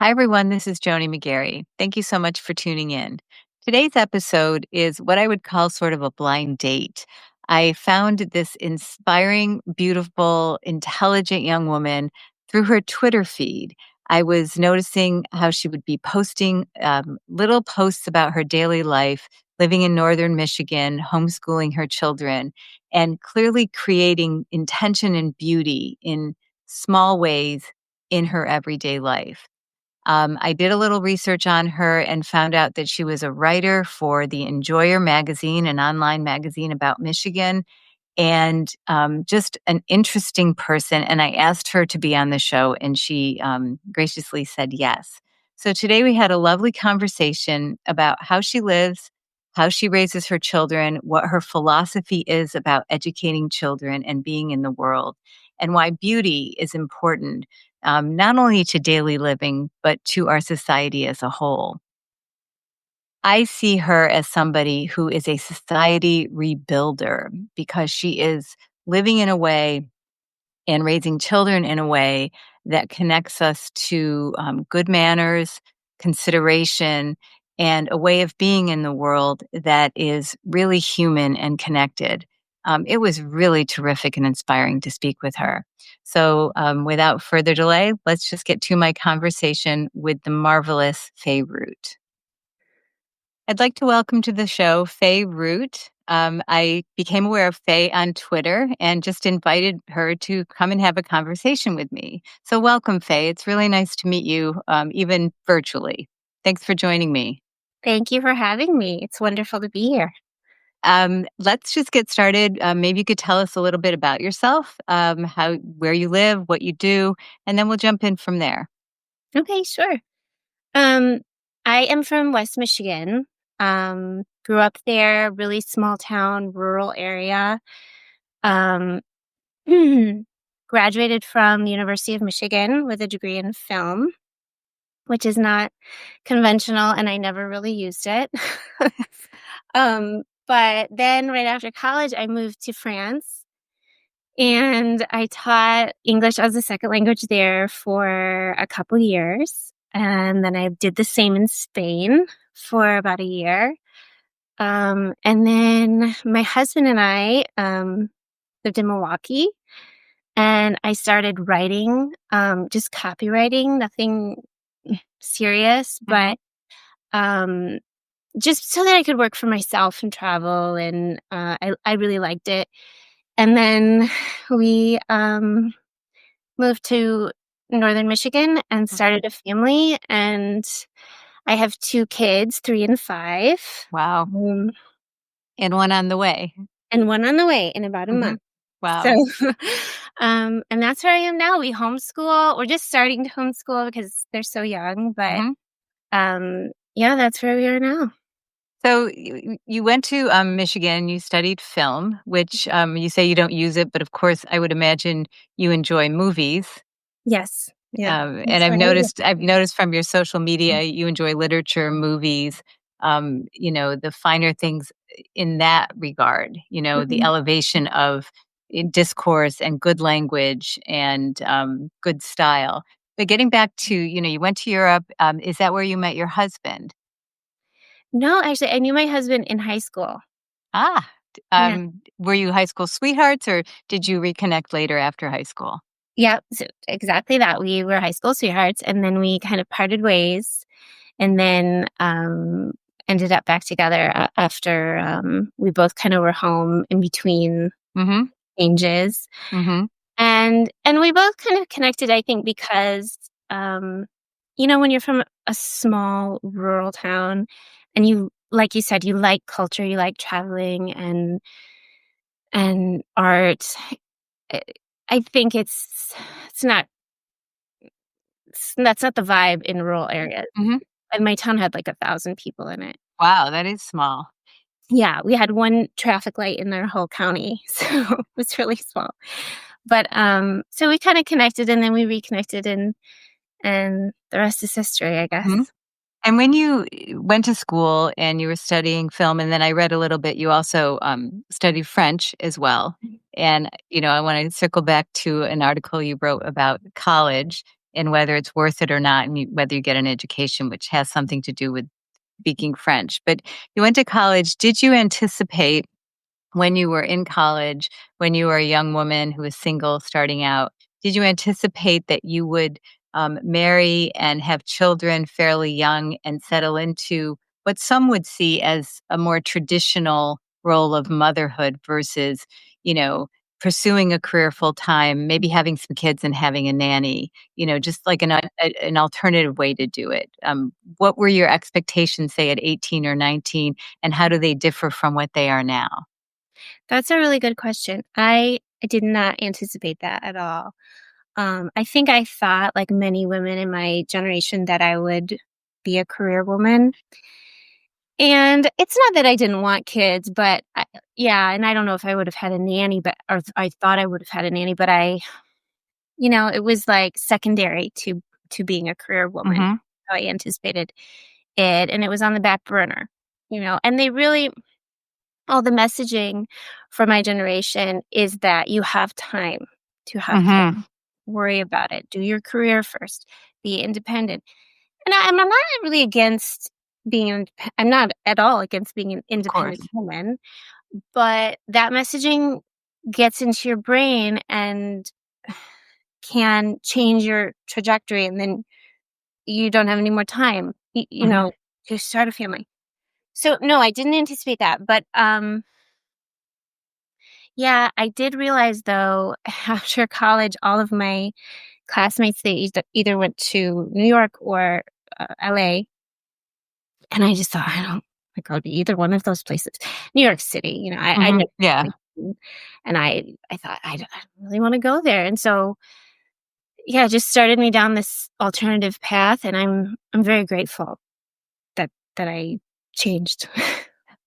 Hi, everyone. This is Joni McGarry. Thank you so much for tuning in. Today's episode is what I would call sort of a blind date. I found this inspiring, beautiful, intelligent young woman through her Twitter feed. I was noticing how she would be posting little posts about her daily life, living in northern Michigan, homeschooling her children, and clearly creating intention and beauty in small ways in her everyday life. I did a little research on her and found out that she was a writer for the Enjoyer magazine, an online magazine about Michigan, and just an interesting person. And I asked her to be on the show, and she graciously said yes. So today we had a lovely conversation about how she lives, how she raises her children, what her philosophy is about educating children and being in the world, and why beauty is important, not only to daily living, but to our society as a whole. I see her as somebody who is a society rebuilder because she is living in a way and raising children in a way that connects us to good manners, consideration, and a way of being in the world that is really human and connected. It was really terrific and inspiring to speak with her. So, without further delay, let's just get to my conversation with the marvelous Faye Root. I'd like to welcome to the show Faye Root. I became aware of Faye on Twitter and just invited her to come and have a conversation with me. So, welcome, Faye. It's really nice to meet you, even virtually. Thanks for joining me. Thank you for having me. It's wonderful to be here. Let's just get started. Maybe you could tell us a little bit about yourself, where you live, what you do, and then we'll jump in from there. Okay, sure. Um, I am from West Michigan. Grew up there, really small town, rural area. Um, Graduated from the University of Michigan with a degree in film, which is not conventional, and I never really used it. But then right after college, I moved to France. And I taught English as a second language there for a couple years. And then I did the same in Spain for about a year. And then my husband and I lived in Milwaukee, and I started writing, just copywriting, nothing serious, Mhm. but um, just so that I could work for myself and travel. And I really liked it. And then we moved to Northern Michigan and Mhm. started a family, and I have 2 kids, 3 and 5, Wow. um, And one on the way. and 1 on the way in about a Hmm. month. So, Wow. and that's where I am now. We homeschool. We're just starting to homeschool because they're so young, but, Mhm. yeah, that's where we are now. So you went to Michigan, you studied film, which you say you don't use it, but of course, I would imagine you enjoy movies. Yes. Yeah. And That's what I do. I've noticed from your social media, you enjoy literature, movies, the finer things in that regard, the Mhm. elevation of discourse and good language and good style. But getting back to, you went to Europe. Is that where you met your husband? No, actually, I knew my husband in high school. Ah, Yeah. were you high school sweethearts or did you reconnect later after high school? Yep, so exactly that. We were high school sweethearts, and then we kind of parted ways, and then, ended up back together after, we both kind of were home in between Mhm. changes. Mhm. And we both kind of connected, I think, because, when you're from a small rural town and you like you said, you like culture, you like traveling and art, eh, I think it's not that's not the vibe in rural areas. Mhm. And my town had like 1,000 people in it. Wow, that is small. Yeah, we had 1 traffic light in our whole county, so it was really small. But, so we kinda connected and then we reconnected and the rest is history, I Mhm. guess. And when you went to school and you were studying film, and then I read a little bit, you also studied French as well. And, I want to circle back to an article you wrote about college. and whether it's worth it or not, and whether you get an education, which has something to do with speaking French. But you went to college. Did you anticipate when you were in college, when you were a young woman who was single starting out, did you anticipate that you would marry and have children fairly young and settle into what some would see as a more traditional role of motherhood versus, you know, pursuing a career full time, maybe having some kids and having a nanny, just like an alternative way to do it? What were your expectations, say, at 18 or 19, and how do they differ from what they are now? That's a really good question. I did not anticipate that at all. I think I thought, like many women in my generation, that I would be a career woman. And it's not that I didn't want kids, but yeah, and I don't know if I would have had a nanny, or I thought I would have had a nanny, but it was like secondary to being a career woman. Mhm, How I anticipated it, and it was on the back burner. And they really all the messaging for my generation is that you have time to have kids. mhm, Worry about it. Do your career first. Be independent. And I'm not really against I'm not at all against being an of independent course. woman, but that messaging gets into your brain and can change your trajectory, and then you don't have any more time, Mhm, to start a family. So no, I didn't anticipate that, but yeah, I did realize though, after college, all of my classmates, they either went to New York or LA. And I just thought, I don't want to go to either one of those places. New York City, I mhm, know. yeah. And I thought, I don't really want to go there. And so, yeah, it just started me down this alternative path. And I'm very grateful that I changed.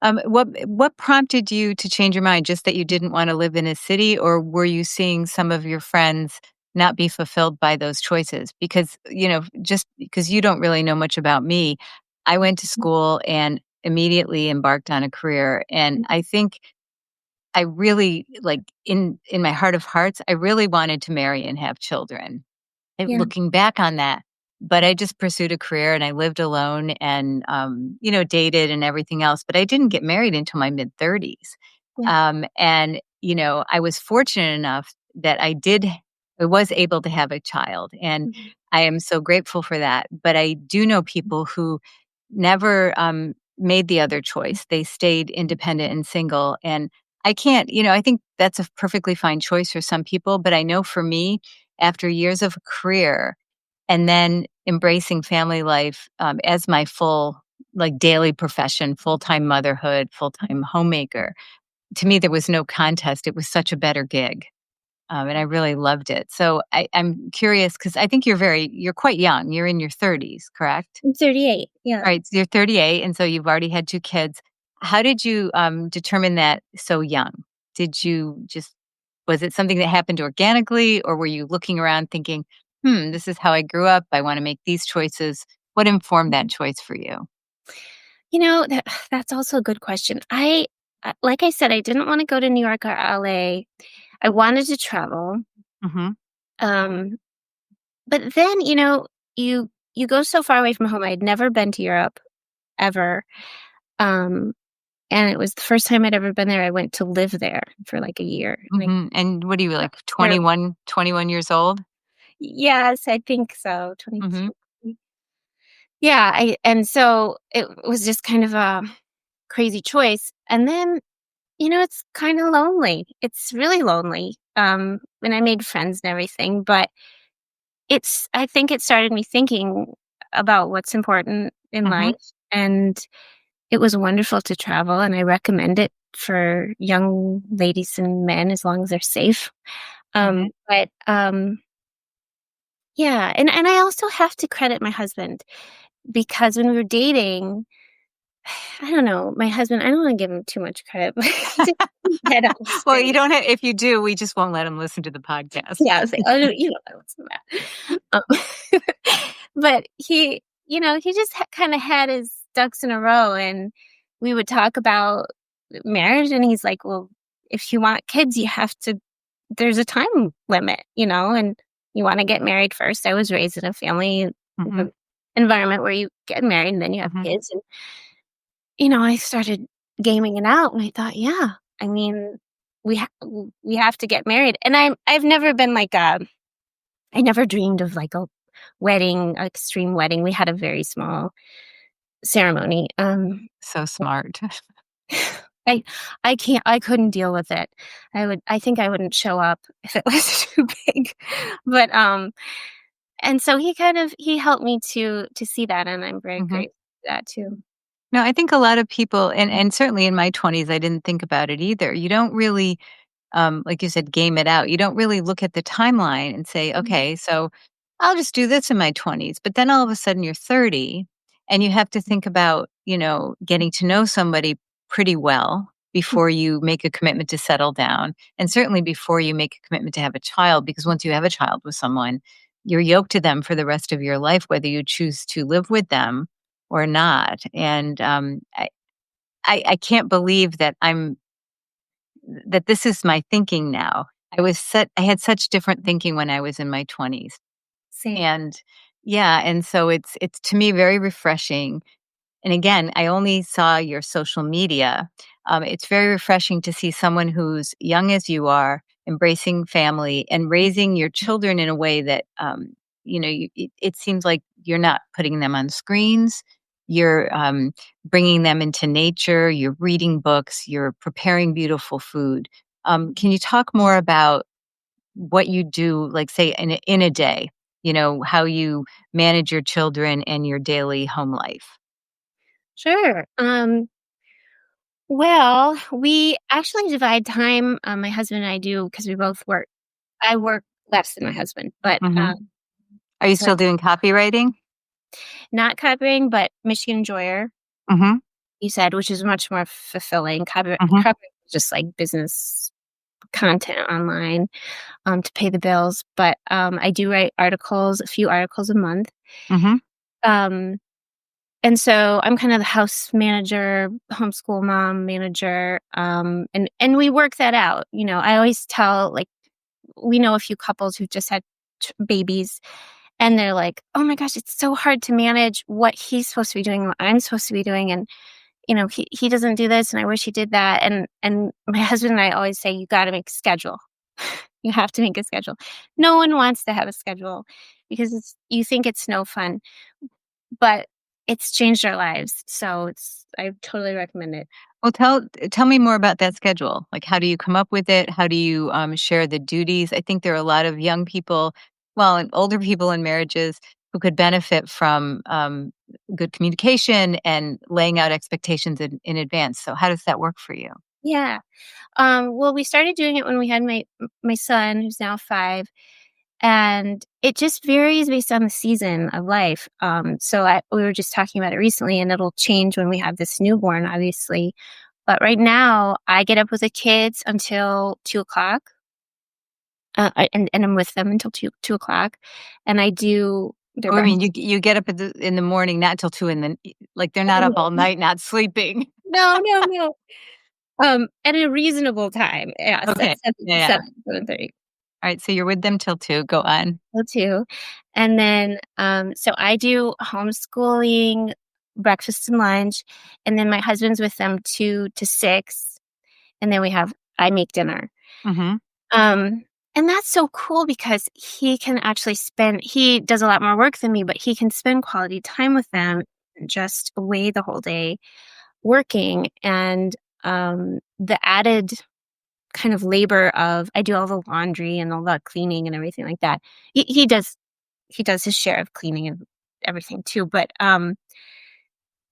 What prompted you to change your mind? Just that you didn't wanna live in a city, or were you seeing some of your friends not be fulfilled by those choices? Because, just because you don't really know much about me, I went to school and immediately embarked on a career, and I think I really, like, in my heart of hearts, I really wanted to marry and have children. Yeah. Looking back on that, but I just pursued a career and I lived alone and, dated and everything else, but I didn't get married until my mid-30s. Yeah. And, I was fortunate enough that I was able to have a child, and Mhm. I am so grateful for that, but I do know people who never, made the other choice. They stayed independent and single, and I can't, I think that's a perfectly fine choice for some people, but I know for me, after years of a career and then embracing family life, as my full, like, daily profession, full-time motherhood, full-time homemaker, to me, there was no contest. It was such a better gig, and I really loved it. So I'm curious because I think you're quite young. You're in your 30s, correct? I'm 38. Yeah. All right, so you're 38, and so you've already had 2 kids. How did you, determine that so young? Did you just Was it something that happened organically, or were you looking around thinking, this is how I grew up. I wanna make these choices." What informed that choice for you? That's also a good question. Like I said, I didn't want to go to New York or LA. I wanted to travel. Mhm, Um, but then, you go so far away from home. I had never been to Europe ever. Um, and it was the first time I'd ever been there. I went to live there for like a year. And mhm, and what are you, I like, there 21 years old? Yes, I think so. Mhm, 22. Yeah, and so it was just kind of a crazy choice. And then, it's kind of lonely. It's really lonely. And I made friends and everything, but I think it started me thinking about what's important in mhm, life. And it was wonderful to travel, and I recommend it for young ladies and men as long as they're safe. mhm, But yeah, and I also have to credit my husband because when we were dating, I don't know, my husband, I don't want to give him too much credit, but he just head on Well, you straight. don't have if you do, we just won't let him listen to the podcast. Yeah, I was like, "Oh, no, you don't know what's the matter." But he just kinda had his ducks in a row, and we would talk about marriage, and he's like, "Well, if you want kids, you have to there's a time limit," and, you want to get married first. I was raised in a family Mhm. environment where you get married and then you have Mhm. kids. And, I started gaming it out and I thought, yeah, I mean, we have to get married. And I've never been like I never dreamed of like a wedding, extreme wedding. We had a very small ceremony. So smart. I I couldn't deal with it. I think I wouldn't show up if it was too big. But and so he helped me to see that, and I'm very Mhm. grateful for that too. No, I think a lot of people and certainly in my 20s, I didn't think about it either. You don't really like you said, game it out. You don't really look at the timeline and say, Mhm. okay, so I'll just do this in my 20s. But then all of a sudden you're 30 and you have to think about, getting to know somebody pretty well before you make a commitment to settle down. And certainly before you make a commitment to have a child, because once you have a child with someone, you're yoked to them for the rest of your life, whether you choose to live with them or not. And I can't believe that this is my thinking now. I had such different thinking when I was in my 20s. Same. And yeah, and so it's to me very refreshing. And again, I only saw your social media. It's very refreshing to see someone who's young as you are, embracing family and raising your children in a way that, it seems like you're not putting them on screens. You're bringing them into nature. You're reading books. You're preparing beautiful food. Can you talk more about what you do, like say in a day? How you manage your children and your daily home life. Sure. Well, we actually divide time. My husband and I do because we both work. I work less than my husband, but Are you so still doing copywriting? not copying, but Michigan Enjoyer, Mhm, you said, which is much more fulfilling. mhm, Copying is just like business content online to pay the bills. But I do write articles, a few articles a month. mhm. Um, and so I'm kind of the house manager, homeschool mom manager, and we work that out. I always tell like we know a few couples who've just had babies, and they're like, "Oh my gosh, it's so hard to manage what he's supposed to be doing, what I'm supposed to be doing, and he doesn't do this, and I wish he did that." And my husband and I always say, "You got to make a schedule." You have to make a schedule. No one wants to have a schedule because you think it's no fun, but it's changed our lives. So I totally recommend it. Well, tell me more about that schedule. Like, how do you come up with it? How do you, share the duties? I think there are a lot of young people, well, and older people in marriages who could benefit from, good communication and laying out expectations in advance. So how does that work for you? Yeah. Well, we started doing it when we had my son, who's now 5, and it just varies based on the season of life. So we were just talking about it recently, and it'll change when we have this newborn, obviously. But right now, I get up with the kids until 2 o'clock, and I'm with them until 2 o'clock, and I do their Oh, I breakfast. mean, you get up in the morning, not till 2 and then like, they're not up all night, not sleeping. No, no, no. At a reasonable time. Yes, at Okay. Yeah, yeah. 7:30. Alright, so you're with them till 2, go on. Too. And then, so I do homeschooling, breakfast and lunch, and then my husband's with them 2 to 6, and then I make dinner. Mhm, Um, and that's so cool because he does a lot more work than me, but he can spend quality time with them, just away the whole day working. And the added kind of labor of I do all the laundry and all the cleaning and everything like that. He does his share of cleaning and everything too. But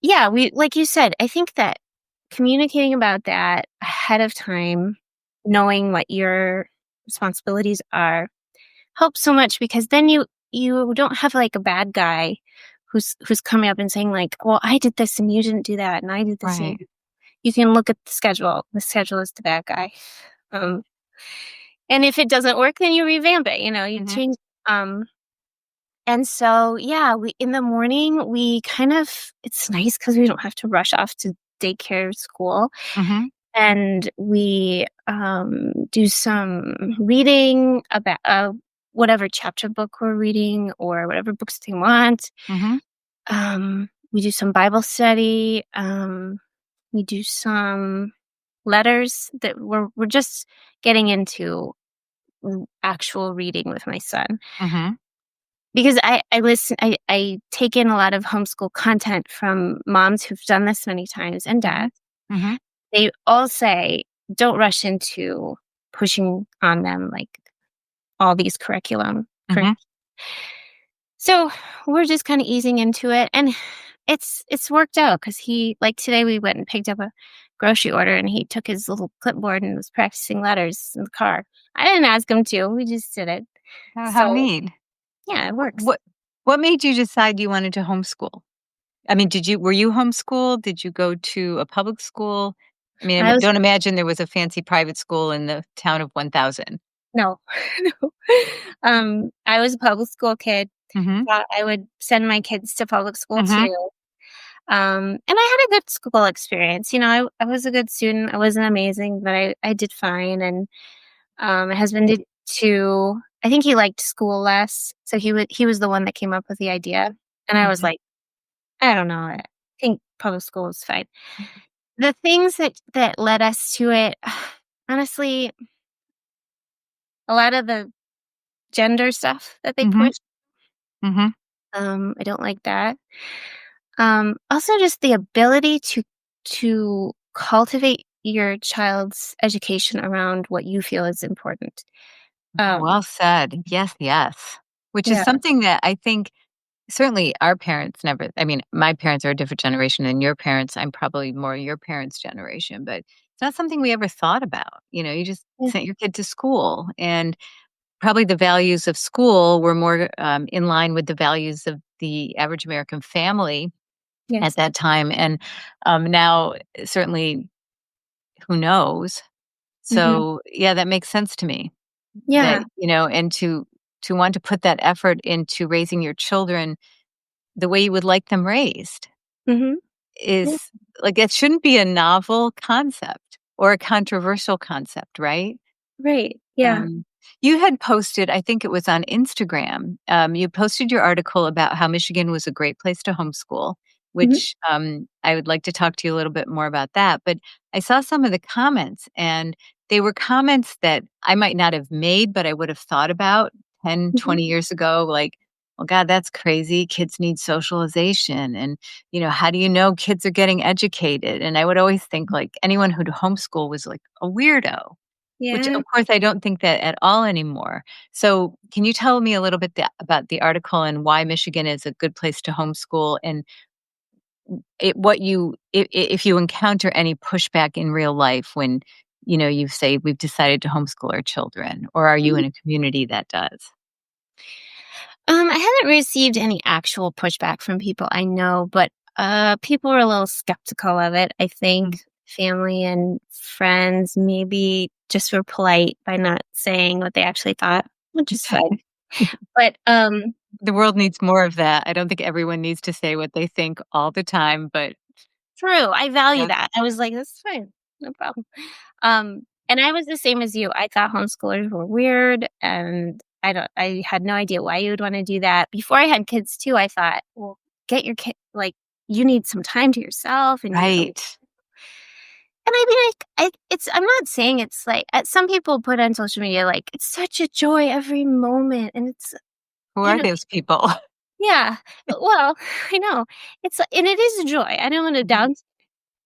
yeah, we like you said, I think that communicating about that ahead of time, knowing what your responsibilities are, helps so much because then you don't have like a bad guy who's coming up and saying like, "Well, I did this and you didn't do that, and I did this." And right. you can look at the schedule. The schedule is the bad guy. Um, and if it doesn't work, then you revamp it. You Mhm, change. Um, And so, yeah, we in the morning, we kind of it's nice because we don't have to rush off to daycare, school, mhm, and we, do some reading about whatever chapter book we're reading or whatever books they want. Mhm. We do some Bible study. We do some letters that we're just getting into actual reading with my son Mhm. because I take in a lot of homeschool content from moms who've done this many times and Mhm. dads. Mhm. They all say don't rush into pushing on them like all these Mhm. so we're just kind of easing into it, and it's worked out because he like today we went and picked up a grocery order, and he took his little clipboard and was practicing letters in the car. I didn't ask him to; we just did it. How So neat. yeah, it works. What what made you decide you wanted to homeschool? I mean, were you homeschooled? Did you go to a public school? I mean, I was don't imagine there was a fancy private school in the town of 1,000. no, no. I was a public school kid. Mhm. Thought I would send my kids to public school Mhm. too. And I had a good school experience. I was a good student. I wasn't amazing, but I did fine. And my husband did too. I think he liked school less, so he was the one that came up with the idea. And I was Mhm. like, I don't know. I think public school was fine. The things that led us to it, honestly, a lot of the gender stuff that they Mhm. push. Mhm. I don't like that. Also, just the ability to cultivate your child's education around what you feel is important. Um, Well said. Yes, yes. Which is yeah, something that I think certainly our parents never, I mean, my parents are a different generation than your parents. I'm probably more your parents' generation, but it's not something we ever thought about. You just yeah, sent your kid to school, and probably the values of school were more in line with the values of the average American family at yes, that time. And now, certainly, who knows? hmm, So, yeah, that makes sense to me. That, yeah, and to want to put that effort into raising your children the way you would like them raised hmm, yeah, is like, it shouldn't be a novel concept or a controversial concept, right? right, yeah, Um, you had posted, I think it was on Instagram, you posted your article about how Michigan was a great place to homeschool, hmm, which, I would like to talk to you a little bit more about that. But I saw some of the comments, and they were comments that I might not have made, but I would have thought about 10, hmm, 20 years ago, like, "Well, God, that's crazy. Kids need socialization. And, how do you know kids are getting educated?" And I would always think like anyone who'd homeschool was like a weirdo. Which, yeah. of course, I don't think that at all anymore. So, can you tell me a little bit about the article and why Michigan is a good place to homeschool, and what you if you encounter any pushback in real life when, you say, "We've decided to homeschool our children," or are you in a community that does? I haven't received any actual pushback from people I know, but people were a little skeptical of it. I Mm, think family and friends maybe just were polite by not saying what they actually thought, which is fine. But the world needs more of that. I don't think everyone needs to say what they think all the time, but true, I value yeah. that. I was like, "That's fine, no problem." And I was the same as you. I thought homeschoolers were weird, and I had no idea why you would wanna do that. Before I had kids too, I thought, "Well, get your kid like, you need some time to yourself and you're Right. and I mean, I'm not saying it's like some people put on social media, like, "It's such a joy every moment," and it's Who you are know those people? yeah. Well, I know. And it is a joy. I don't wanna Mhm. down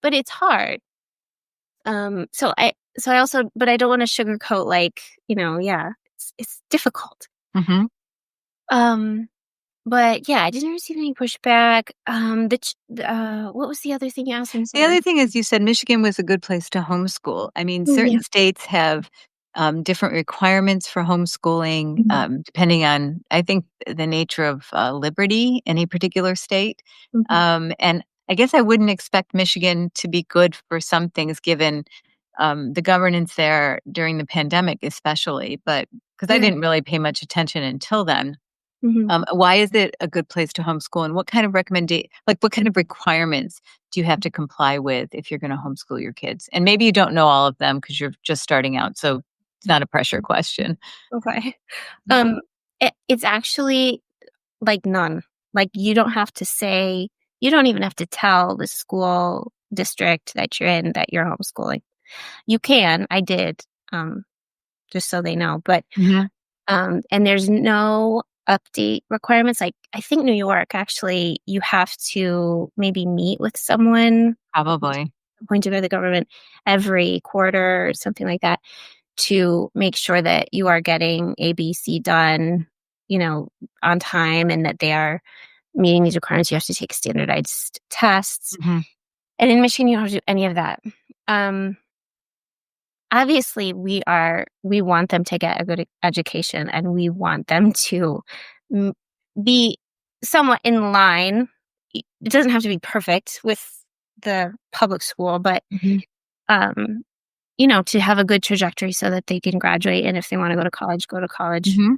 but it's hard. So I also but I don't wanna sugarcoat like, yeah, it's difficult. Mhm. Um, but yeah, I didn't receive any pushback. What was the other thing you asked? I'm The other sorry. thing is you said Michigan was a good place to homeschool. I mean, Oh, yeah. certain states have, different requirements for homeschooling, Mhm, depending on, I think, the nature of, liberty in a particular state. mhm. And I guess I wouldn't expect Michigan to be good for some things given, the governance there during the pandemic especially, but because I Yeah. didn't really pay much attention until then. Mhm. Why is it a good place to homeschool, and what kind of what kind of requirements do you have to comply with if you're gonna homeschool your kids? And maybe you don't know all of them because 'cause you're just starting out, so it's not a pressure question. Okay. Mhm. It's actually like none. Like, you don't even have to tell the school district that you're in that you're homeschooling. You can, I did, um, just so they know, but, Mhm. and there's no update requirements. Like, I think New York, actually, you have to maybe meet with someone Probably. appointed by the government every quarter or something like that to make sure that you are getting ABC done, you know, on time and that they are meeting these requirements. You have to take standardized tests. Mhm. And in Michigan, you don't have to do any of that. Um, Obviously, we want them to get a good education and we want them to mm, be somewhat in line. It doesn't have to be perfect with the public school, but Mhm. um, to have a good trajectory so that they can graduate. And if they want to go to college, Mhm.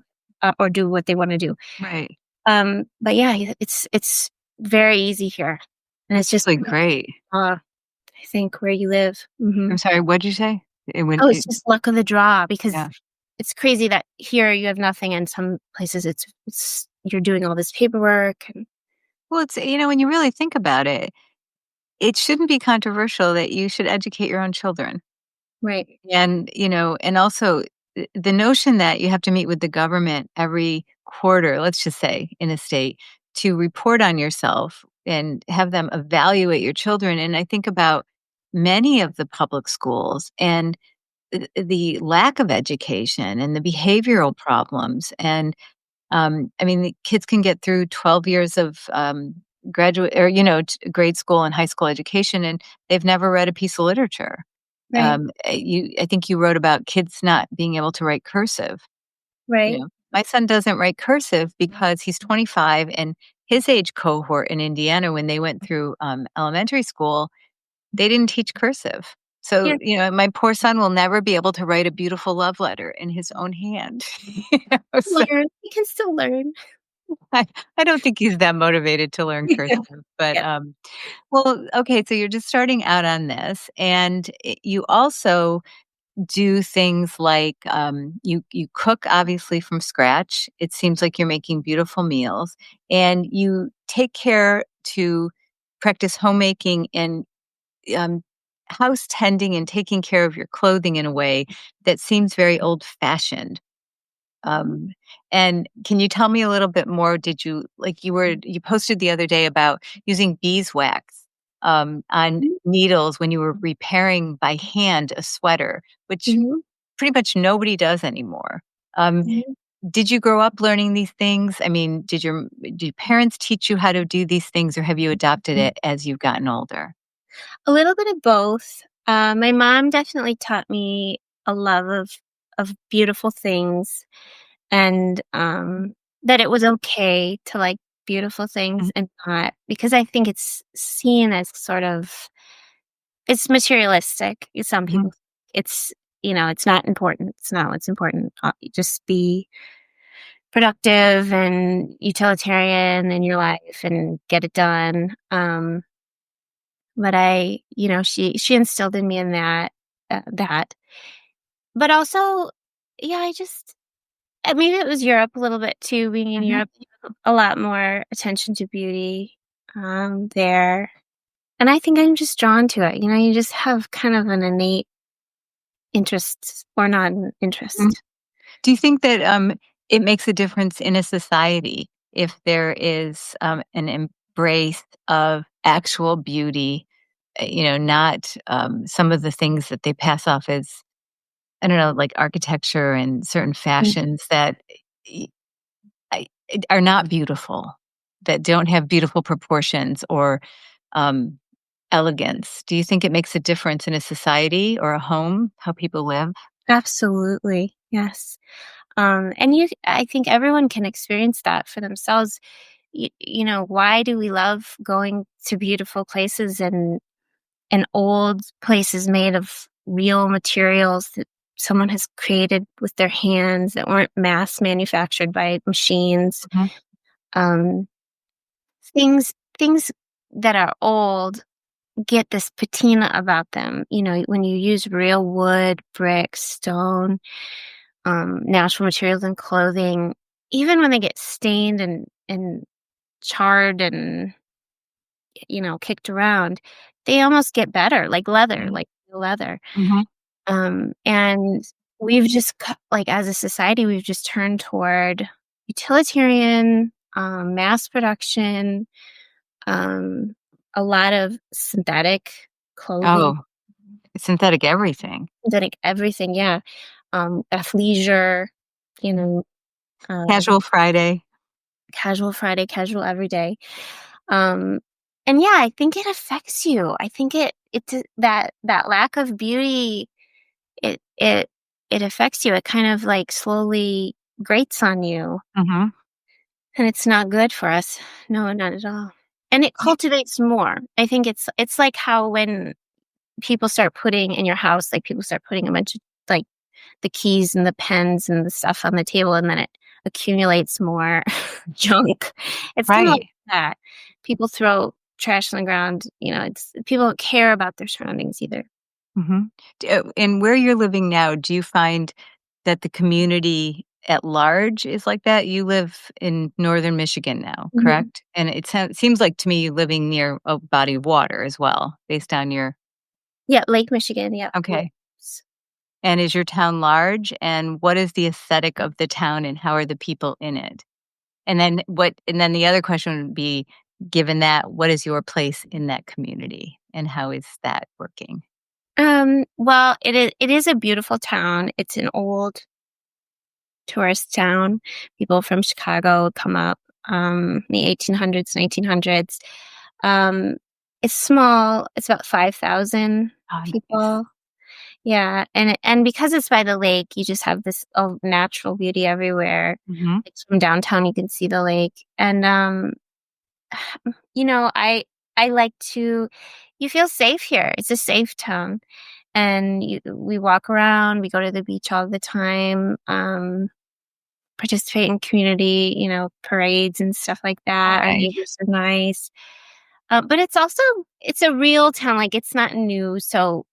or do what they want to do. Right. But yeah, it's very easy here, and it's That's just, really great. I think where you live. I'm sorry, what'd you say? It went Oh, it's it just luck of the draw because yeah. it's crazy that here you have nothing, and some places it's you're doing all this paperwork and Well, it's when you really think about it, it shouldn't be controversial that you should educate your own children. right, And also the notion that you have to meet with the government every quarter, let's just say in a state, to report on yourself and have them evaluate your children. And I think about many of the public schools and the lack of education and the behavioral problems. And I mean, the kids can get through 12 years of graduate or, grade school and high school education, and they've never read a piece of literature. right, I think you wrote about kids not being able to write cursive. right. My son doesn't write cursive because he's 25 and his age cohort in Indiana, when they went through elementary school, they didn't teach cursive. Yeah, So, my poor son will never be able to write a beautiful love letter in his own hand. So learn. You can still learn. I, I don't think he's that motivated to learn cursive. But, Yeah. well, okay, so you're just starting out on this, and you also do things like you cook obviously from scratch. It seems like you're making beautiful meals, and you take care to practice homemaking and um, house tending and taking care of your clothing in a way that seems very old fashioned. um, and can you tell me a little bit more? Did you like you posted the other day about using beeswax on Mhm, needles when you were repairing by hand a sweater, which mhm, pretty much nobody does anymore. Um, mhm, did you grow up learning these things? I mean, did your parents teach you how to do these things, or have you adopted mhm. it as you've gotten older? A little bit of both. My mom definitely taught me a love of beautiful things and, that it was okay to like beautiful things Mhm. and not because I think it's seen as sort of it's materialistic. Some Mhm. people it's it's not important. It's not what's important. Just be productive and utilitarian in your life and get it done. But she instilled in me in that. But also, yeah, maybe it was Europe a little bit too. Being in Mhm. Europe, you have a lot more attention to beauty there, and I think I'm just drawn to it. You just have kind of an innate interest or not an Mhm. interest. Do you think that it makes a difference in a society if there is an embrace of actual beauty, not some of the things that they pass off as, I don't know, like architecture and certain Mm. fashions that y- are not beautiful, that don't have beautiful proportions or um, elegance. Do you think it makes a difference in a society or a home, how people live? Absolutely, yes. And I think everyone can experience that for themselves. Why do we love going to beautiful places and old places made of real materials that someone has created with their hands that weren't mass manufactured by machines? Mhm. Um, things that are old get this patina about them. When you use real wood, brick, stone, natural materials and clothing, even when they get stained and charred and, kicked around, they almost get better, like leather. Mhm. And we've just like as a society, we've just turned toward utilitarian, mass production, um, a lot of synthetic clothing, Oh, synthetic everything. synthetic everything. Yeah, athleisure, you know, uh, Casual Friday. casual Friday, casual every day. Um, and yeah, I think it affects you. I think that lack of beauty, it it it affects you. It kind of like slowly grates on you, Mhm. and it's not good for us. No, not at all. And it Ye cultivates more. I think it's like how when people start putting in your house, like people start putting a bunch of like the keys and the pens and the stuff on the table, and then it accumulates more junk. It's kind of like Right. that. People throw trash on the ground. It's people don't care about their surroundings either. Mhm. And where you're living now, do you find that the community at large is like that? You live in Northern Michigan now, Mhm. correct? And seems like to me you're living near a body of water as well, based on your Yeah, Lake Michigan. Yeah. okay. And is your town large? And what is the aesthetic of the town, and how are the people in it? And then the other question would be, given that, what is your place in that community, and how is that working? Well, it is a beautiful town. It's an old tourist town. People from Chicago come up, in the 1800s, 1900s. Um, it's small. It's about 5,000 Oh, nice. people. Yeah, and because it's by the lake, you just have this natural beauty everywhere. Mhm. Like from downtown, you can see the lake, and I like to. You feel safe here. It's a safe town, and we walk around. We go to the beach all the time. Participate in community, parades and stuff like that. Our Nice. neighbors are nice, but it's a real town. Like it's not new, so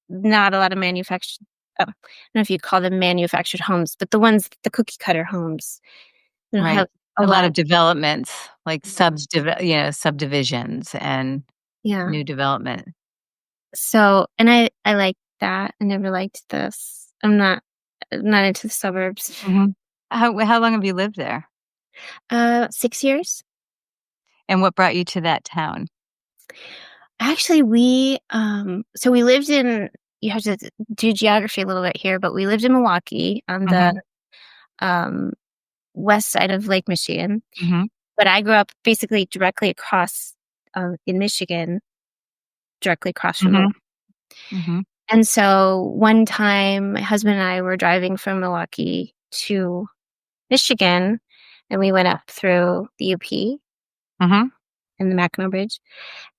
not a lot of manufactured. I don't know if you'd call them manufactured homes, but the cookie cutter homes, Right. have a A lot lot of of developments, like subdivisions and yeah. new development. So, and I like that. I never liked this. I'm not into the suburbs. Mhm. How long have you lived there? 6 years. And what brought you to that town? Actually, we lived in. You have to do geography a little bit here, but we lived in Milwaukee on the Mhm. um, west side of Lake Michigan. Mhm. But I grew up basically directly across in Michigan, directly across from Mhm. Milwaukee. Mhm. And so one time, my husband and I were driving from Milwaukee to Michigan, and we went up through the UP Mhm. and the Mackinac Bridge.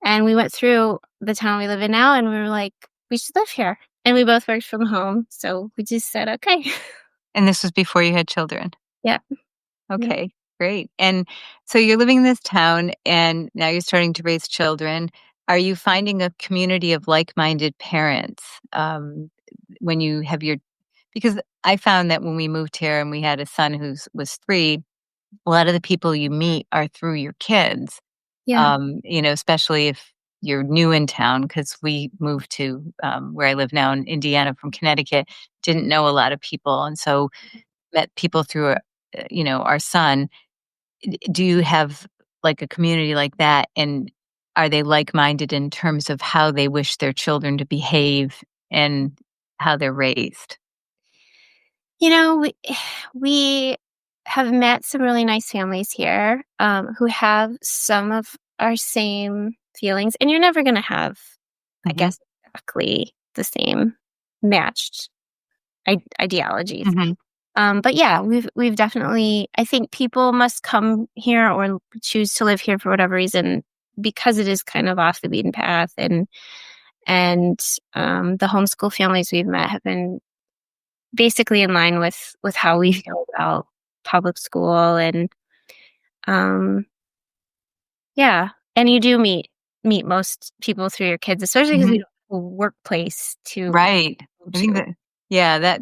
And we went through the town we live in now, and we were like, we should live here. And we both worked from home. So we just said, okay. And this was before you had children? Yeah. Yeah. Okay, great. And so you're living in this town, and now you're starting to raise children. Are you finding a community of like-minded parents, when you have your because I found that when we moved here and we had a son was 3, a lot of the people you meet are through your kids, Yeah. especially if you're new in town. Because we moved to, where I live now in Indiana from Connecticut, didn't know a lot of people, and so met people through, our son. Do you have, like, a community like that, and are they like-minded in terms of how they wish their children to behave and how they're raised? You know, we have met some really nice families here who have some of our same feelings. And you're never going to have, I Mhm, guess, exactly the same matched ideologies. mhm, But yeah, we've definitely. I think people must come here or choose to live here for whatever reason because it is kind of off the beaten path, and the homeschool families we've met have been basically in line with how we feel about public school, and um, yeah, and you do meet most people through your kids, especially because we mhm. don't have a workplace to Right. go I think to. that yeah,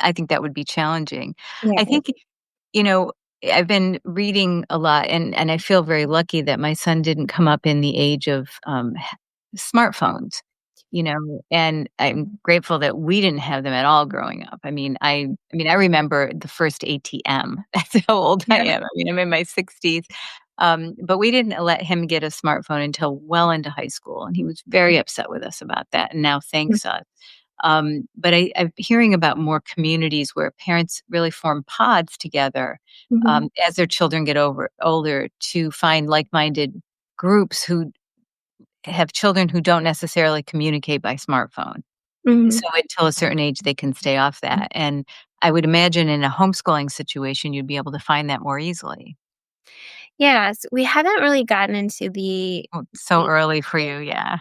I think that would be challenging. Yeah. I think, you know I've been reading a lot, and I feel very lucky that my son didn't come up in the age of, smartphones, and I'm grateful that we didn't have them at all growing up. I remember the first ATM. That's how old I Yeah. am. I mean, I'm in my 60s, but we didn't let him get a smartphone until well into high school, and he was very upset with us about that, and now thanks us. But I'm hearing about more communities where parents really form pods together, Mhm. as their children get older, to find like-minded groups who have children who don't necessarily communicate by smartphone. Mhm. So until a certain age, they can stay off that. And I would imagine in a homeschooling situation, you'd be able to find that more easily. Yes, we haven't really gotten into Oh, it's so the early for you, yeah.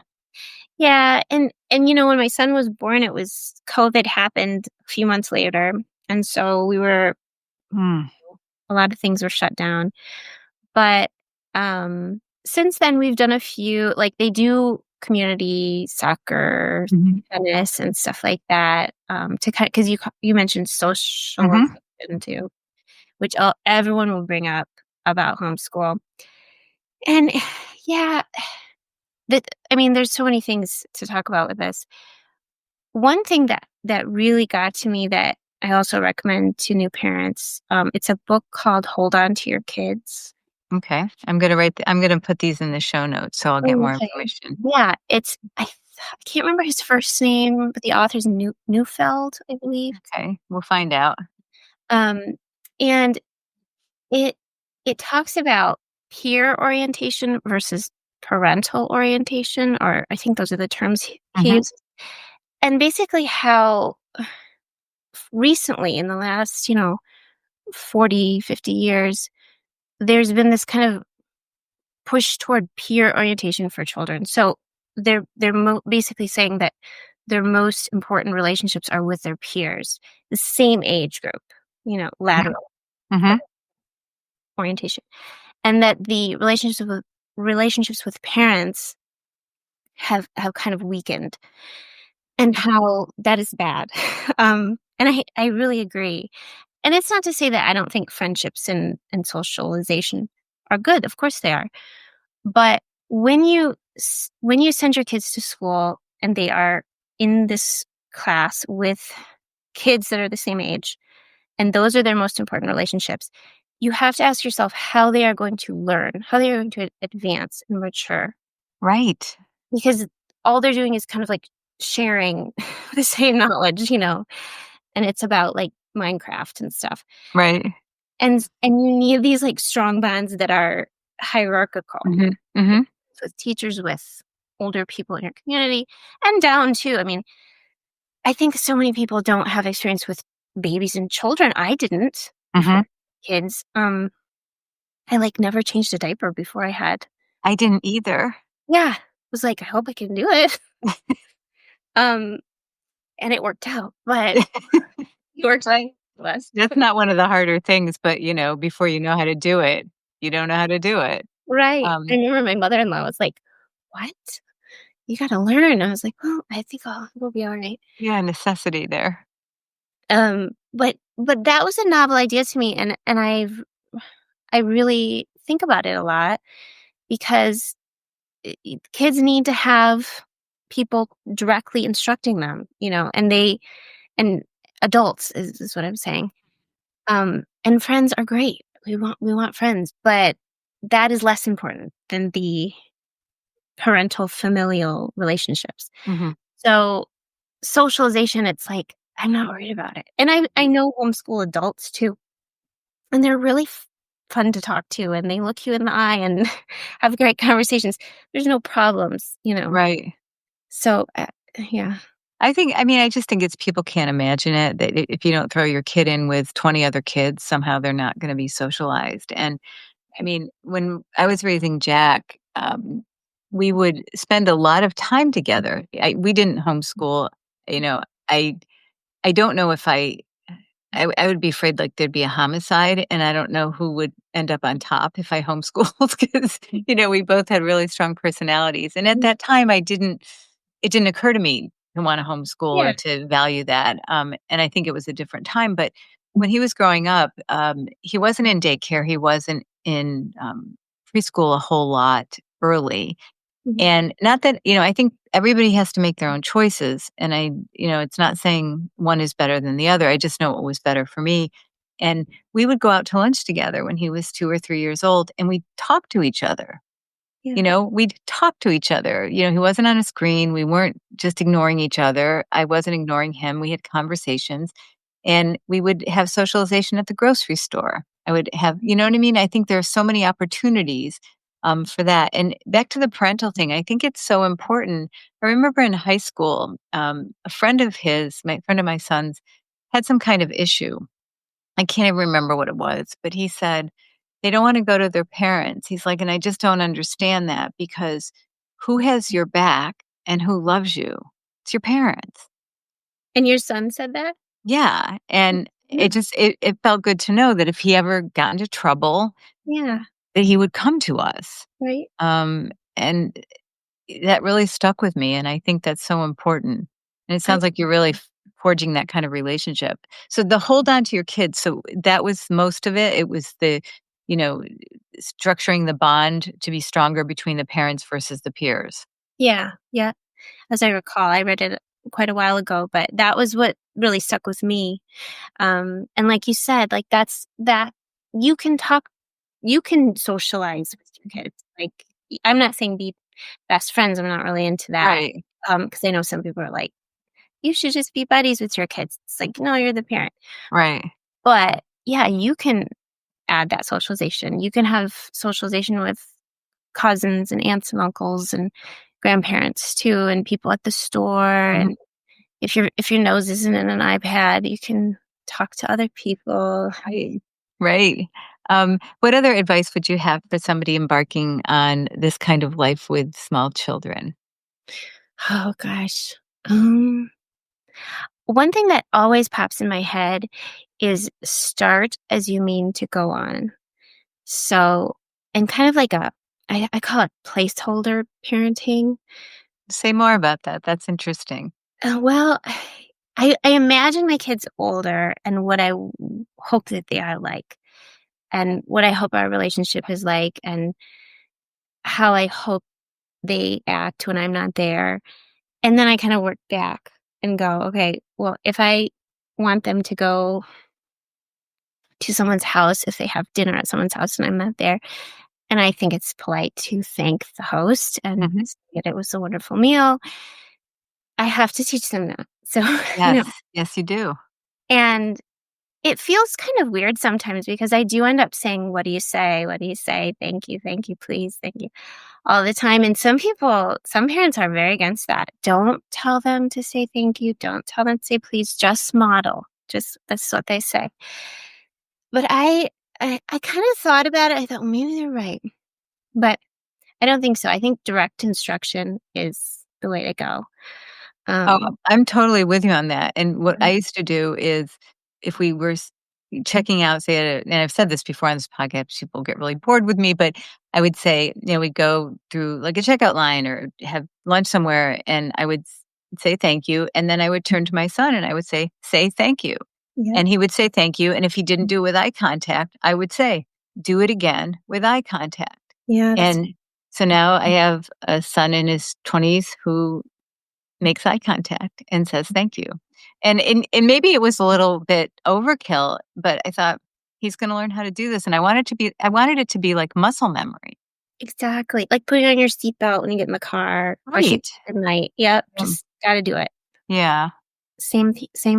Yeah, and when my son was born, it was COVID happened a few months later, and so we were Mm, a lot of things were shut down. But, since then, we've done a few like, they do community soccer, mhm, tennis, and stuff like that, to kind because you mentioned mhm, socialization too, which everyone will bring up about homeschool. And yeah, I mean, there's so many things to talk about with this. One thing that really got to me that I also recommend to new parents, it's a book called Hold On to Your Kids. okay. I'm gonna put these in the show notes so I'll get Oh, more okay. information. Yeah, I can't remember his first name, but the author's Neufeld, I believe. Okay, we'll find out. Um, and it it talks about peer orientation versus parental orientation, or I think those are the terms he Mhm, uses. And basically how recently in the last, 40, 50 years, there's been this kind of push toward peer orientation for children. So they're basically saying that their most important relationships are with their peers, the same age group, mhm, lateral mhm, orientation, and that the relationships with parents have kind of weakened, and how that is bad. And I really agree. And it's not to say that I don't think friendships and socialization are good. Of course they are. But when you send your kids to school and they are in this class with kids that are the same age, and those are their most important relationships, you have to ask yourself how they are going to learn, how they are going to advance and mature, right, because all they're doing is kind of like sharing the same knowledge, and it's about like Minecraft and stuff. right. And you need these like strong bonds that are hierarchical Mhm, mhm, with teachers, with older people in your community, and down too. I mean, I think so many people don't have experience with babies and children. I didn't before mhm. kids. I like never changed a diaper before I had. I didn't either. Yeah, was like, I hope I can do it. Um, and it worked out, but it worked out less. That's not one of the harder things, but, before you know how to do it, you don't know how to do it. Right. I Um, remember my mother-in-law was like, "What? You gotta learn." I was like, "Oh, I think we'll be all right." yeah, necessity there. But that was a novel idea to me, and I really think about it a lot because kids need to have people directly instructing them, and adults is what I'm saying. And friends are great. We want friends, but that is less important than the parental familial relationships. Mhm. So socialization, it's like I'm not worried about it, and I know homeschool adults too. And they're really fun to talk to, and they look you in the eye and have great conversations. There's no problems. Right. So, yeah. I just think it's people can't imagine it, that if you don't throw your kid in with 20 other kids, somehow they're not gonna be socialized, and, when I was raising Jack, we would spend a lot of time together. We didn't homeschool, you know, I I don't know if I would be afraid, like, there'd be a homicide, and I don't know who would end up on top if I homeschooled because we both had really strong personalities, and at Mhm. that time, it didn't occur to me to wanna homeschool Yeah. or to value that, and I think it was a different time, but when he was growing up, he wasn't in daycare. He wasn't in preschool a whole lot early. Mhm. And not that, I think everybody has to make their own choices. And it's not saying one is better than the other. I just know what was better for me. And we would go out to lunch together when he was 2 or 3 years old, and we'd talk to each other. Yeah. We'd talk to each other. He wasn't on a screen. We weren't just ignoring each other. I wasn't ignoring him. We had conversations, and we would have socialization at the grocery store. I would have, you know what I mean? I think there are so many opportunities for that. And back to the parental thing, I think it's so important. I remember in high school, a friend of his, my friend of my son's, had some kind of issue. I can't even remember what it was, but he said they don't want to go to their parents. He's like, and I just don't understand that because who has your back and who loves you? It's your parents. And your son said that? Yeah, and Yeah. it felt good to know that if he ever got into trouble, Yeah. that he would come to us. Right. And that really stuck with me, and I think that's so important. And it I sounds like you're really forging that kind of relationship. So the hold on to your kids, so that was most of it. It was you know, structuring the bond to be stronger between the parents versus the peers. Yeah. Yeah. As I recall, I read it quite a while ago, but that was what really stuck with me. And like you said, like that you can talk, you can socialize with your kids. Like I'm not saying be best friends. I'm not really into that. Right, Because I know some people are like, you should just be buddies with your kids. It's like, no, you're the parent. right. But yeah, you can add that socialization. You can have socialization with cousins and aunts and uncles and grandparents too, and people at the store. Mhm. And if your nose isn't in an iPad, you can talk to other people. Right. Right. What other advice would you have for somebody embarking on this kind of life with small children? Oh gosh. Um, One thing that always pops in my head is start as you mean to go on. So, and kind of like I call it placeholder parenting. Say more about that. That's interesting. Well, I imagine my kids older and what hope that they are like, and what I hope our relationship is like, and how I hope they act when I'm not there. And then I kind of work back and go, okay, well, if I want them to go to someone's house, if they have dinner at someone's house and I'm not there, and I think it's polite to thank the host and Mhm. say that it was a wonderful meal, I have to teach them that. So, you Yes. know, Yes, you do. and it feels kind of weird sometimes because I do end up saying, "What do you say? What do you say? Thank you, please, thank you," all the time. And some parents are very against that. Don't tell them to say thank you. Don't tell them to say please. Just model. Just that's what they say. But I kind of thought about it. I thought, well, maybe they're right, but I don't think so. I think direct instruction is the way to go. Oh, Um, I'm totally with you on that, and what I used to do is if we were checking out, say, and I've said this before on this podcast, people get really bored with me, but I would say, we'd go through like a checkout line or have lunch somewhere, and I would say thank you, and then I would turn to my son and I would say thank you, yeah, and he would say thank you, and if he didn't do it with eye contact, I would say, do it again with eye contact, yeah, that's and so now I have a son in his 20s who makes eye contact and says thank you. And maybe it was a little bit overkill, but I thought he's going to learn how to do this, and I wanted it to be like muscle memory. exactly like putting on your seatbelt when you get in the car, brushing Right. at night. Yep, Um, just got to do it. yeah. Same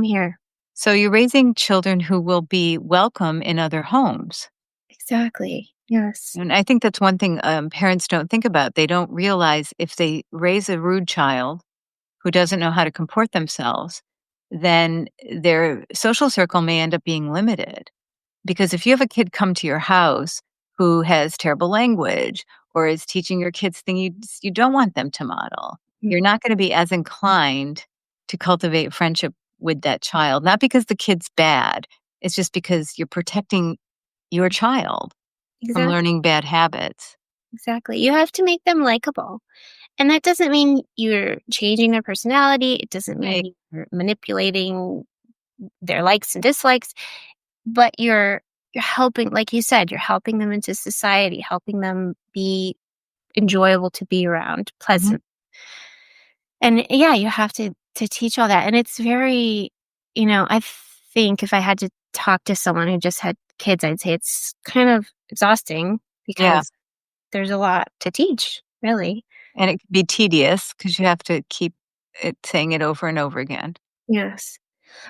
here. So you're raising children who will be welcome in other homes. Exactly. Yes. And I think that's one thing parents don't think about. They don't realize if they raise a rude child who doesn't know how to comport themselves, then their social circle may end up being limited. Because if you have a kid come to your house who has terrible language or is teaching your kids things you don't want them to model, Mm, you're not going to be as inclined to cultivate friendship with that child. Not because the kid's bad, it's just because you're protecting your child from exactly. learning bad habits. Exactly. You have to make them likable. And that doesn't mean you're changing their personality. It doesn't Right. mean you're manipulating their likes and dislikes. but you're helping, like you said, you're helping them into society, helping them be enjoyable to be around, Mhm. pleasant. And yeah, you have to teach all that. And it's very, I think if I had to talk to someone who just had kids, I'd say it's kind of exhausting Yeah, because there's a lot to teach, really. and it can be tedious because you have to keep it saying it over and over again. Yes.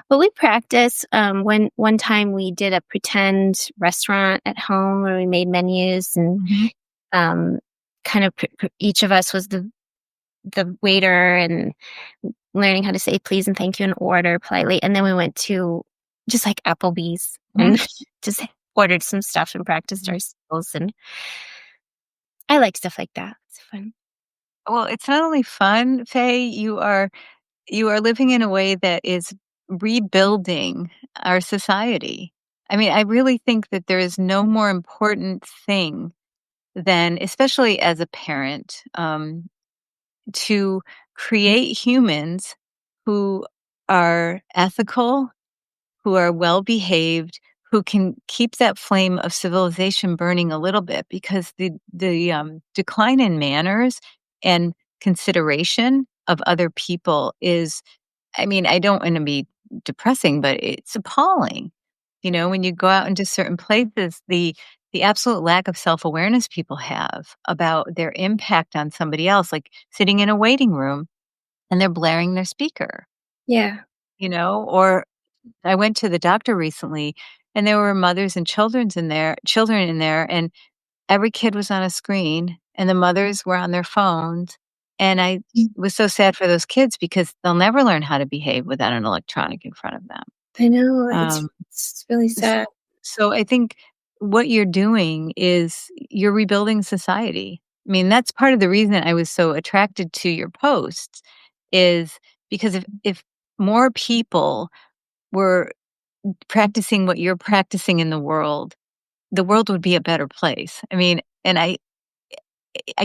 But we practice. When one time we did a pretend restaurant at home where we made menus and Mhm. um, kind of each of us was the waiter and learning how to say please and thank you and order politely. And then we went to just like Applebee's Mhm. and just ordered some stuff and practiced Mhm. our skills. And I like stuff like that. It's fun. Well, it's not only fun, Faye, you are living in a way that is rebuilding our society. I mean, I really think that there is no more important thing than, especially as a parent, to create humans who are ethical, who are well behaved, who can keep that flame of civilization burning a little bit because the decline in manners and consideration of other people is, I mean, I don't want to be depressing, but it's appalling. When you go out into certain places, the absolute lack of self-awareness people have about their impact on somebody else, like sitting in a waiting room and they're blaring their speaker, Yeah. or I went to the doctor recently and there were mothers and children in there, and every kid was on a screen and the mothers were on their phones. And I was so sad for those kids because they'll never learn how to behave without an electronic in front of them. I know. It's, Um, it's really s- sad. so I think what you're doing is you're rebuilding society. I mean, that's part of the reason I was so attracted to your posts is because if more people were practicing what you're practicing in the world would be a better place. I mean, and I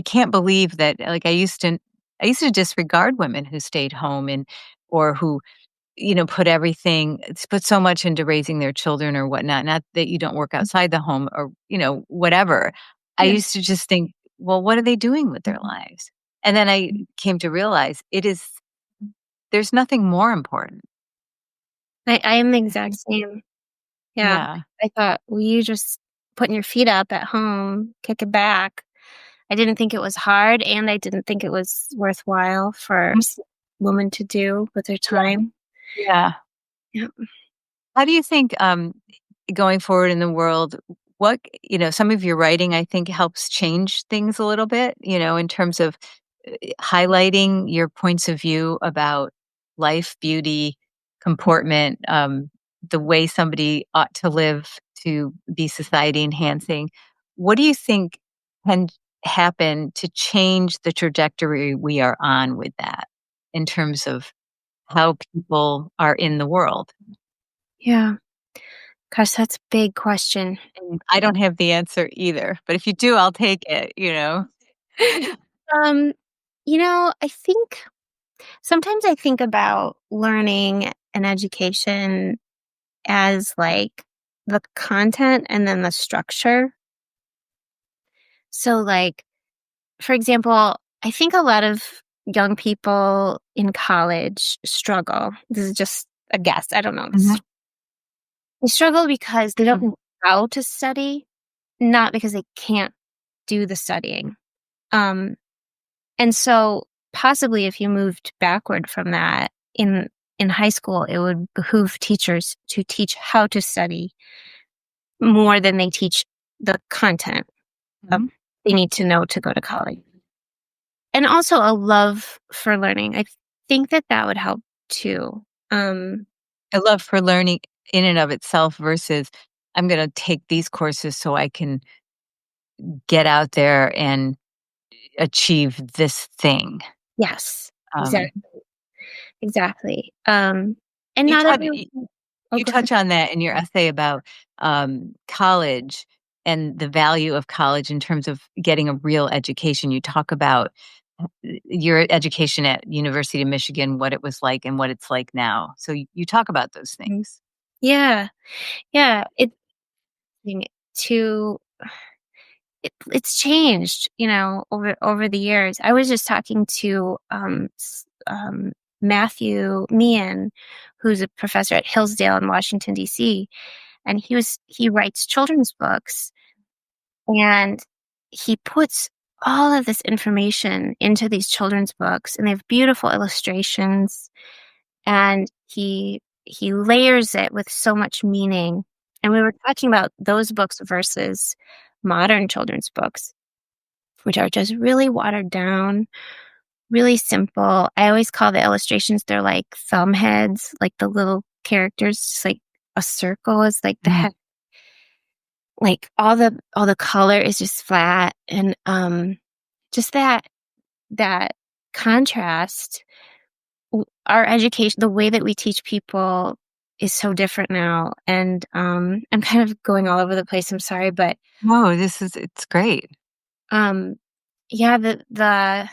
can't believe that, like, I used to disregard women who stayed home and or who, put so much into raising their children or whatnot. Not that you don't work outside the home or, whatever. I Yeah. used to just think, well, what are they doing with their lives? And then I came to realize there's nothing more important. I am the exact same. Yeah. Yeah. I thought, well, you just putting your feet up at home, kick it back. I didn't think it was hard, and I didn't think it was worthwhile for Mhm. women to do with their Yeah. time. Yeah. Yeah. How do you think, going forward in the world, some of your writing, I think, helps change things a little bit, in terms of highlighting your points of view about life, beauty, comportment, the way somebody ought to live to be society enhancing. What do you think can happen to change the trajectory we are on with that in terms of how people are in the world? Yeah. Gosh, that's a big question. And I don't have the answer either, but if you do, I'll take it. Um, I think sometimes I think about learning and education as like the content and then the structure. So, like, for example, I think a lot of young people in college struggle. This is just a guess. I don't know. Mhm, They struggle because they don't mhm, know how to study, not because they can't do the studying. Um, and so possibly if you moved backward from that in high school, it would behoove teachers to teach how to study more than they teach the content of mhm. they need to know to go to college. And also a love for learning. I think that that would help too. Um, I love for learning in and of itself versus I'm gonna take these courses so I can get out there and achieve this thing. yes, Um, exactly, exactly. And you not touch everyone. y Oh, you go ahead. touch on that in your essay about, college and the value of college in terms of getting a real education. You talk about your education at University of Michigan, what it was like and what it's like now. So you talk about those Mhm. things. Yeah. Yeah. To it's changed, over the years. I was just talking to Matthew Meehan, who's a professor at Hillsdale in Washington D.C., and he writes children's books, and he puts all of this information into these children's books, and they have beautiful illustrations, and he layers it with so much meaning. And we were talking about those books versus modern children's books, which are just really watered down, really simple. I always call the illustrations, they're like thumb heads, like the little characters, just like a circle is like the Mhm. head. Like all the color is just flat, and just that contrast. Our education, the way that we teach people, is so different now. And I'm kind of going all over the place. I'm sorry, but No, it's great. um, yeah, the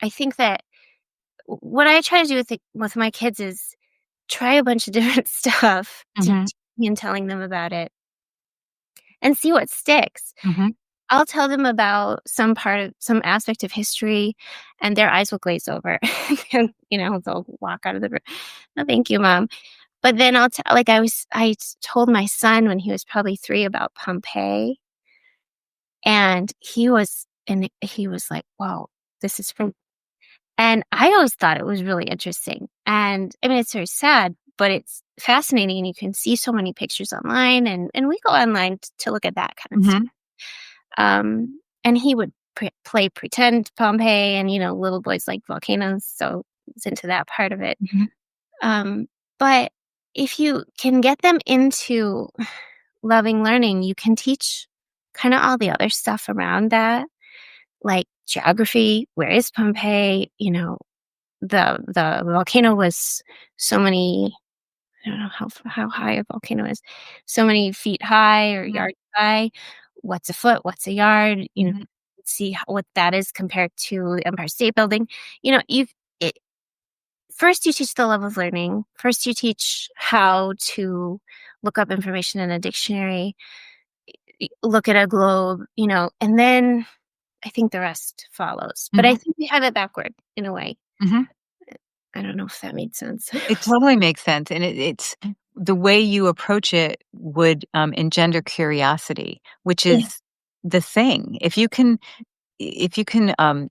I think that what I try to do with my kids is try a bunch of different stuff, Mhm, and telling them about it and see what sticks. mhm, I'll tell them about some aspect of history, and their eyes will glaze over. And, they'll walk out of the room. "No, thank you, mom." But then I told my son when he was probably 3 about Pompeii, and he was like, "Whoa, this is from," and I always thought it was really interesting. And, I mean, it's very sad, but it's fascinating, and you can see so many pictures online, and we go online to look at that kind of stuff. mhm, And he would play pretend Pompeii, and, little boys like volcanoes, so he's into that part of it. mhm, Um, but if you can get them into loving learning, you can teach kind of all the other stuff around that, like geography. Where is Pompeii? The volcano was so many. I don't know how high a volcano is. So many feet high or mhm, yards high. What's a foot? What's a yard? mhm, See what that is compared to the Empire State Building. You it, First you teach the love of learning. First you teach how to look up information in a dictionary, look at a globe, and then I think the rest follows. But I mhm, think we have it backward in a way. mhm. I don't know if that made sense. It totally makes sense, and it's the way you approach it would, engender curiosity, which Yeah. is the thing. If you can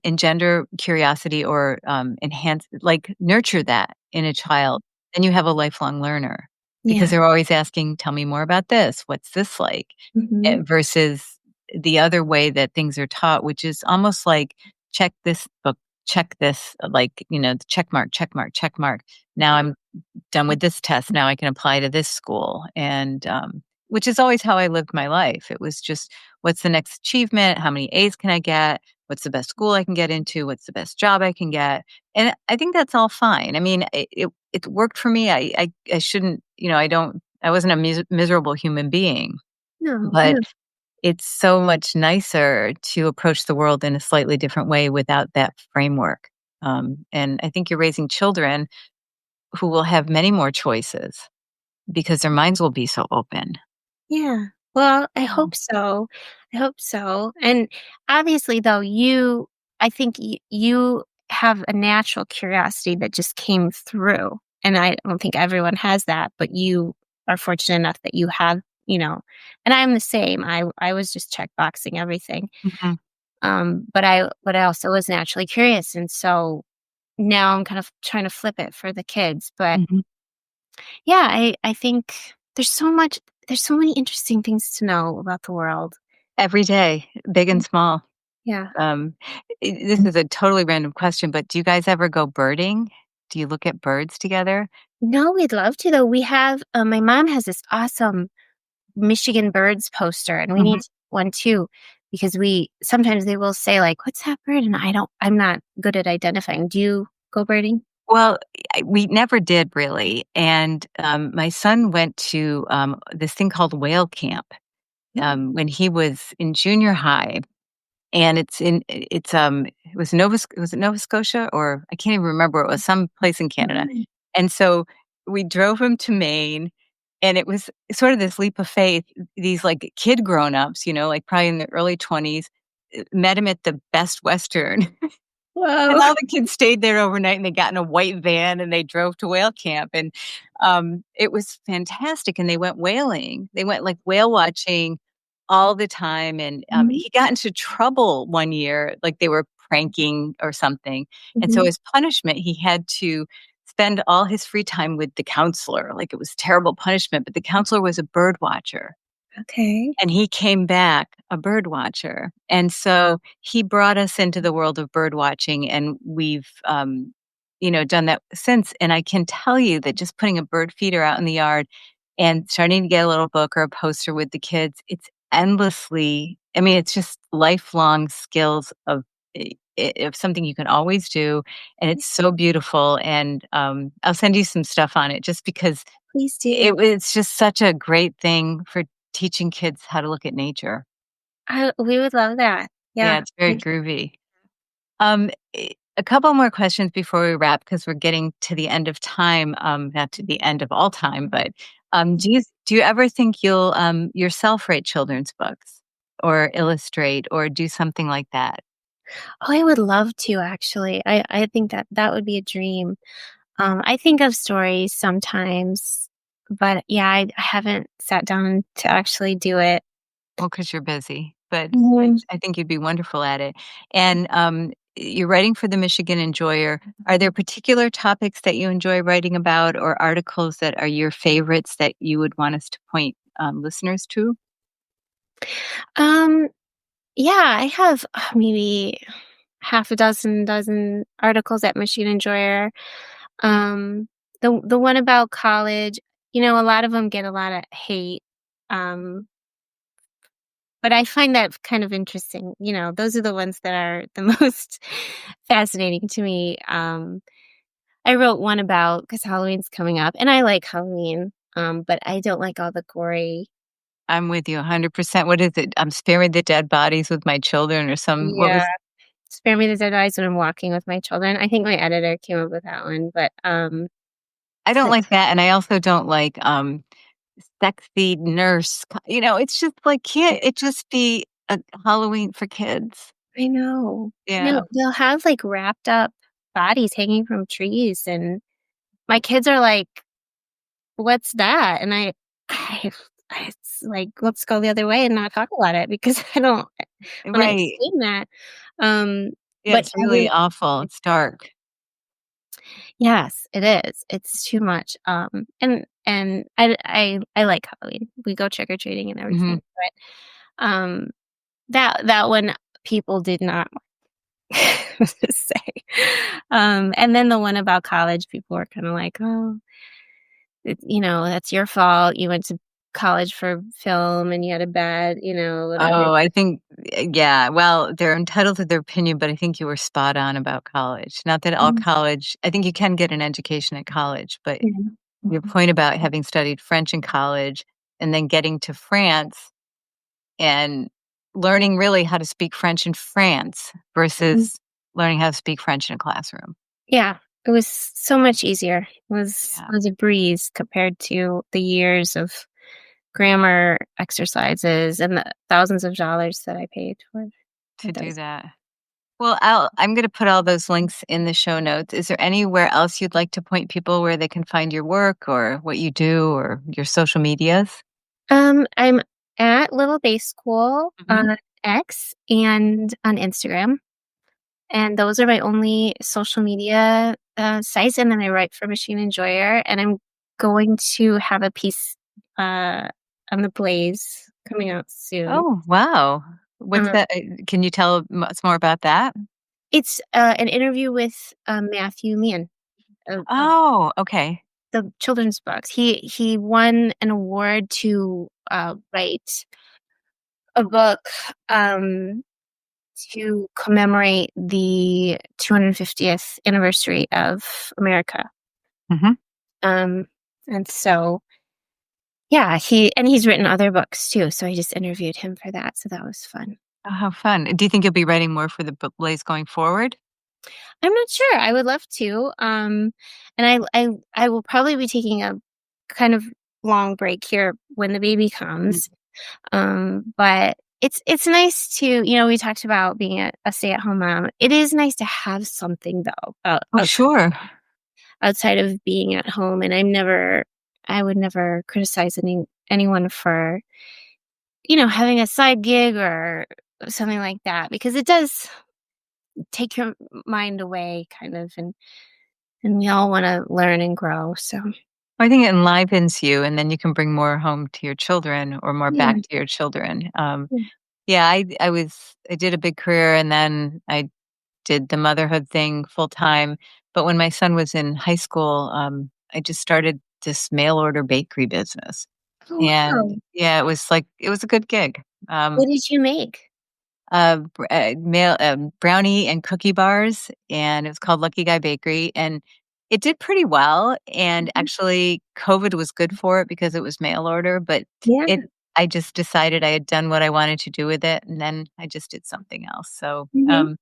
engender curiosity or, enhance like, nurture that in a child, then you have a lifelong learner because Yeah. they're always asking, "Tell me more about this. What's this like?" Hmm. Versus the other way that things are taught, which is almost like, "Check this book, check this," like, check mark, check mark, check mark. Now I'm done with this test. Now I can apply to this school. And which is always how I lived my life. It was just, what's the next achievement? How many A's can I get? What's the best school I can get into? What's the best job I can get? And I think that's all fine. I mean, it worked for me. I shouldn't, I wasn't a miserable human being, No, but no. it's so much nicer to approach the world in a slightly different way without that framework. And I think you're raising children who will have many more choices because their minds will be so open. Yeah. Well, I Oh. hope so. I hope so. And obviously, though, I think you have a natural curiosity that just came through. And I don't think everyone has that, but you are fortunate enough that you have, and I'm the same. I was just checkboxing everything. Mhm, But I also was naturally curious. And so now I'm kind of trying to flip it for the kids. But mhm. yeah, I think there's so many interesting things to know about the world. Every day, big and small. Yeah. Um, this is a totally random question, but do you guys ever go birding? Do you look at birds together? No, we'd love to though. My mom has this awesome Michigan birds poster, and we Mhm. need one too, because sometimes they will say like, "What's that bird?" And I'm not good at identifying. Do you go birding? Well, we never did really, and, my son went to, this thing called whale camp, when he was in junior high. And was it Nova Scotia, or I can't even remember, it was some place in Canada. Mhm. And so we drove him to Maine, And it was sort of this leap of faith. These like kid grown-ups, like probably in the early 20s, met him at the Best Western. And Whoa. all the kids stayed there overnight, and they got in a white van, and they drove to whale camp, and, it was fantastic, and they went whaling. They went, like, whale watching all the time, and, Mhm, he got into trouble one year, like, they were pranking or something, and so mhm. as punishment, he had to spend all his free time with the counselor, like, it was terrible punishment, but the counselor was a bird watcher. Okay. And he came back a bird watcher, and so he brought us into the world of bird watching, and we've, done that since, and I can tell you that just putting a bird feeder out in the yard and starting to get a little book or a poster with the kids, it's endlessly I mean, it's just lifelong skills of something you can always do, and it's so beautiful, and, I'll send you some stuff on it just because Please do. it's just such a great thing for teaching kids how to look at nature. We would love that. Yeah, Yeah. it's very groovy. A couple more questions before we wrap because 'cause we're getting to the end of time, not to the end of all time, but, do you ever think you'll, yourself write children's books or illustrate or do something like that? Oh, I would love to actually. I think that that would be a dream. I think of stories sometimes, but yeah, I haven't sat down to actually do it. Well, because 'cause you're busy, but Mhm. I think you'd be wonderful at it. And, you're writing for the Michigan Enjoyer. Are there particular topics that you enjoy writing about or articles that are your favorites that you would want us to point, listeners to? Um, yeah, I have maybe half a dozen articles at Machine Enjoyer. The one about college, a lot of them get a lot of hate. Um, but I find that kind of interesting. Those are the ones that are the most fascinating to me. I wrote one about because Halloween's coming up, and I like Halloween, but I don't like all the gory. I'm with you 100%. What is it? I'm sparing the dead bodies with my children or some what Yeah, was spare me the dead eyes when I'm walking with my children. I think my editor came up with that one, but I don't but like that, and I also don't like, sexy nurse co it's just like, can't it just be a Halloween for kids? I know. Yeah, They'll have like wrapped up bodies hanging from trees, and my kids are like, "What's that?" And I, it's like, let's go the other way and not talk about it because I don't want to right. explain that. Um, Yeah, but it's really every awful, it's dark. Yes, it is. It's too much. And I like Halloween. We go trick or treating and Mhm. everything, but that one people did not let's just say. And then the one about college, people were kind of like, "Oh, that's your fault. You went to college for film and you had a bad, whatever." Oh, I think yeah, well, they're entitled to their opinion, but I think you were spot on about college. Not that all Mhm. college I think you can get an education at college, but Yeah. your point about having studied French in college and then getting to France and learning really how to speak French in France Mhm. versus learning how to speak French in a classroom. Yeah, it was so much easier. Yeah, It was a breeze compared to the years of grammar exercises and the thousands of dollars that I paid for to do those. that. Well, I'm gonna put all those links in the show notes. Is there anywhere else you'd like to point people where they can find your work or what you do or your social medias? I'm at Little Bay School Mhm. on X and on Instagram, and those are my only social media, sites, and then I write for Machine Enjoyer, and I'm going to have a piece, on the Blaze coming out soon. Oh, wow. What's Um, that? Can you tell us more about that? it's, an interview with, Matthew Meehan of Oh, okay. the children's books. He won an award to, write a book, um, to commemorate the 250th anniversary of America. Mhm. Um, and so, yeah, he's written other books too. So I just interviewed him for that. So that was fun. Oh, how fun. Do you think you'll be writing more for the book Blaze going forward? I'm not sure. I would love to. And I will probably be taking a kind of long break here when the baby comes. But it's nice to, we talked about being a stay-at-home mom. It is nice to have something though, Oh, sure. outside of being at home. And I would never criticize anyone for, having a side gig or something like that, because it does take your mind away kind of, and we all want to learn and grow. So I think it enlivens you, and then you can bring more home to your children or more yeah. back to your children. Yeah. Yeah, I did a big career, and then I did the motherhood thing full time. But when my son was in high school, I just started this mail order bakery business. Oh, And wow. yeah, it was a good gig. What did you make? Brownie and cookie bars, and it was called Lucky Guy Bakery, and it did pretty well. And Mhm. actually, COVID was good for it because it was mail order. But Yeah. it, I just decided I had done what I wanted to do with it, and then I just did something else. So Hmm.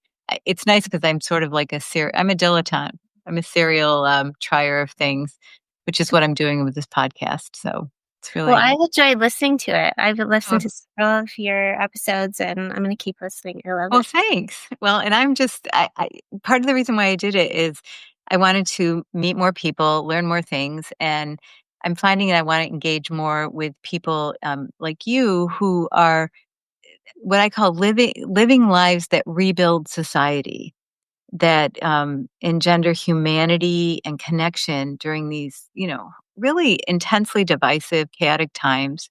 it's nice because I'm sort of like I'm a dilettante. I'm a serial trier of things, which is what I'm doing with this podcast. So it's Well, really I've enjoyed listening to it. I've listened oh, to several of your episodes, and I'm going to keep listening. I love well, it. thanks. Well, and I part of the reason why I did it is I wanted to meet more people, learn more things, and I'm finding that I want to engage more with people like you who are what I call living lives that rebuild society, that engender humanity and connection during these, really intensely divisive, chaotic times,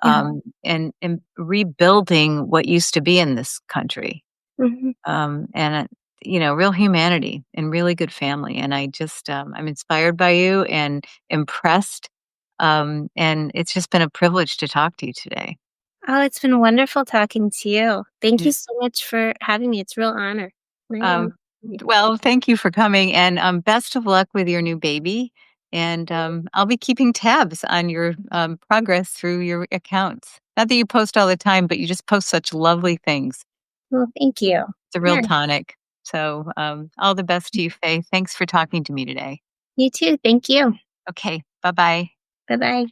Yeah. and rebuilding what used to be in this country, Hmm. and real humanity and really good family. And I'm inspired by you and impressed. And it's just been a privilege to talk to you today. Oh, it's been wonderful talking to you. Thank Yeah. you so much for having me. It's a real honor. Real honor. Um, well, thank you for coming, and best of luck with your new baby. And I'll be keeping tabs on your progress through your accounts. Not that you post all the time, but you just post such lovely things. Well, thank you. It's a real Yeah, tonic. So, all the best to you, Faye. Thanks for talking to me today. you too. Thank you. Okay, bye bye. Bye bye.